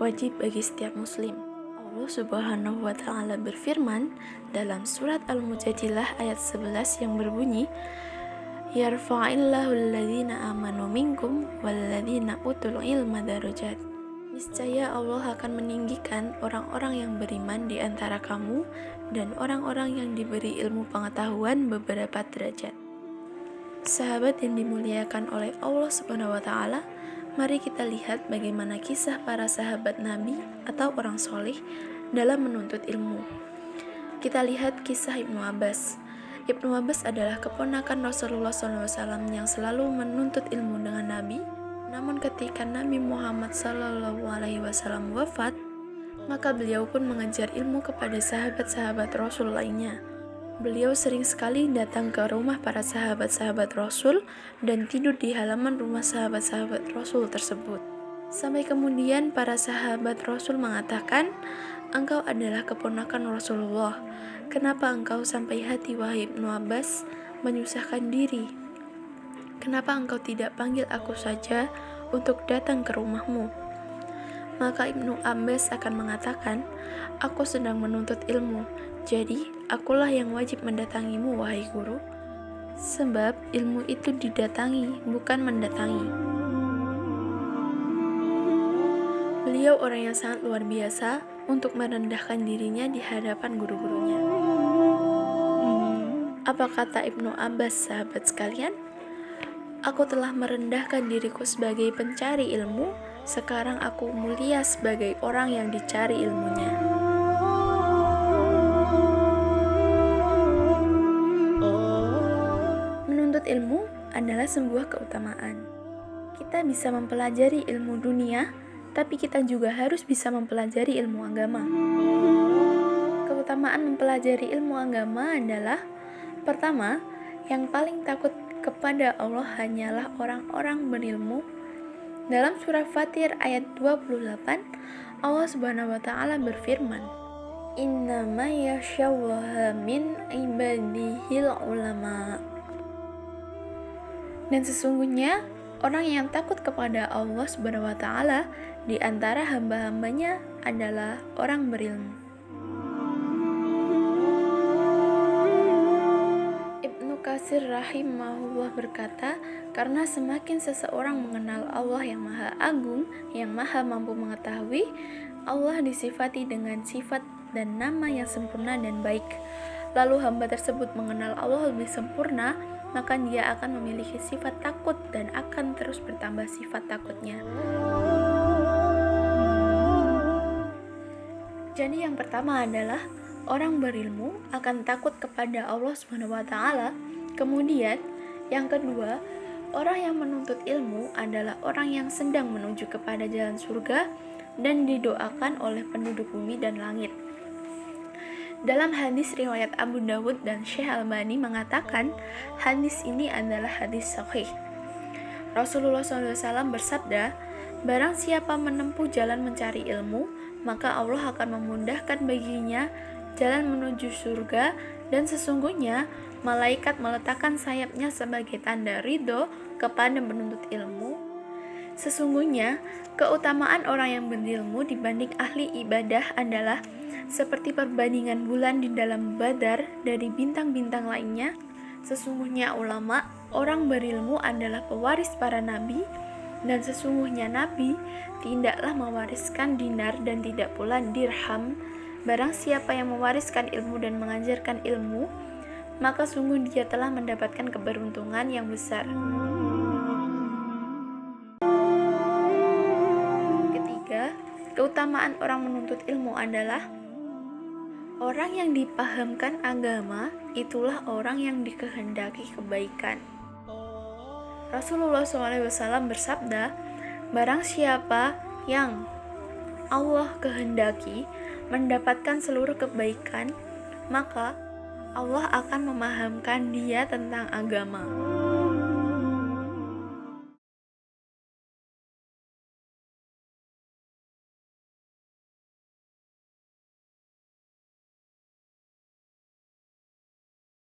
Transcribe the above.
wajib bagi setiap muslim. Allah Subhanahu wa Ta'ala berfirman dalam surat Al-Mujadilah ayat 11 yang berbunyi, Yarfa'illahu alladhina amanu minkum walladhina utul ilma darajat. Niscaya Allah akan meninggikan orang-orang yang beriman di antara kamu dan orang-orang yang diberi ilmu pengetahuan beberapa derajat. Sahabat yang dimuliakan oleh Allah Subhanahu wa Ta'ala, mari kita lihat bagaimana kisah para sahabat Nabi atau orang soleh dalam menuntut ilmu. Kita lihat kisah Ibnu Abbas. Ibnu Abbas adalah keponakan Rasulullah SAW yang selalu menuntut ilmu dengan Nabi. Namun ketika Nabi Muhammad SAW wafat, maka beliau pun mengajar ilmu kepada sahabat-sahabat Rasul lainnya. Beliau sering sekali datang ke rumah para sahabat-sahabat Rasul dan tidur di halaman rumah sahabat-sahabat Rasul tersebut. Sampai kemudian para sahabat Rasul mengatakan, "Engkau adalah keponakan Rasulullah. Kenapa engkau sampai hati, wahai Ibnu Abbas, menyusahkan diri? Kenapa engkau tidak panggil aku saja untuk datang ke rumahmu?" Maka Ibnu Abbas akan mengatakan, "Aku sedang menuntut ilmu, jadi akulah yang wajib mendatangimu, wahai guru. Sebab ilmu itu didatangi, bukan mendatangi." Beliau orang yang sangat luar biasa untuk merendahkan dirinya di hadapan guru-gurunya. Apa kata Ibnu Abbas, sahabat sekalian? "Aku telah merendahkan diriku sebagai pencari ilmu, sekarang aku mulia sebagai orang yang dicari ilmunya." Menuntut ilmu adalah sebuah keutamaan. Kita bisa mempelajari ilmu dunia, tapi kita juga harus bisa mempelajari ilmu agama. Keutamaan mempelajari ilmu agama adalah, pertama, yang paling takut kepada Allah hanyalah orang-orang berilmu. Dalam surah Fatir ayat 28, Allah Subhanahu wa Ta'ala berfirman, "Innama yakhsyallaha min ibadihil ulama." Dan sesungguhnya orang yang takut kepada Allah Subhanahu wa Ta'ala di antara hamba-hambanya adalah orang berilmu. Ibnu Katsir rahimahullah berkata, karena semakin seseorang mengenal Allah yang maha agung, yang maha mampu mengetahui, Allah disifati dengan sifat dan nama yang sempurna dan baik. Lalu hamba tersebut mengenal Allah lebih sempurna, maka dia akan memiliki sifat takut dan akan terus bertambah sifat takutnya. Jadi yang pertama adalah orang berilmu akan takut kepada Allah Subhanahu wa Ta'ala. Kemudian yang kedua, orang yang menuntut ilmu adalah orang yang sedang menuju kepada jalan surga dan didoakan oleh penduduk bumi dan langit. Dalam hadis riwayat Abu Dawud dan Syekh Albani mengatakan, hadis ini adalah hadis sahih. Rasulullah SAW bersabda, "Barang siapa menempuh jalan mencari ilmu, maka Allah akan memudahkan baginya jalan menuju surga, dan sesungguhnya malaikat meletakkan sayapnya sebagai tanda ridho kepada penuntut ilmu." Sesungguhnya, keutamaan orang yang berilmu dibanding ahli ibadah adalah seperti perbandingan bulan di dalam badar dari bintang-bintang lainnya. Sesungguhnya ulama, orang berilmu adalah pewaris para nabi, dan sesungguhnya nabi tidaklah mewariskan dinar dan tidak pula dirham. Barang siapa yang mewariskan ilmu dan mengajarkan ilmu, maka sungguh dia telah mendapatkan keberuntungan yang besar. Ketiga, keutamaan orang menuntut ilmu adalah orang yang dipahamkan agama, itulah orang yang dikehendaki kebaikan. Rasulullah SAW bersabda, barang siapa yang Allah kehendaki mendapatkan seluruh kebaikan, maka Allah akan memahamkan dia tentang agama.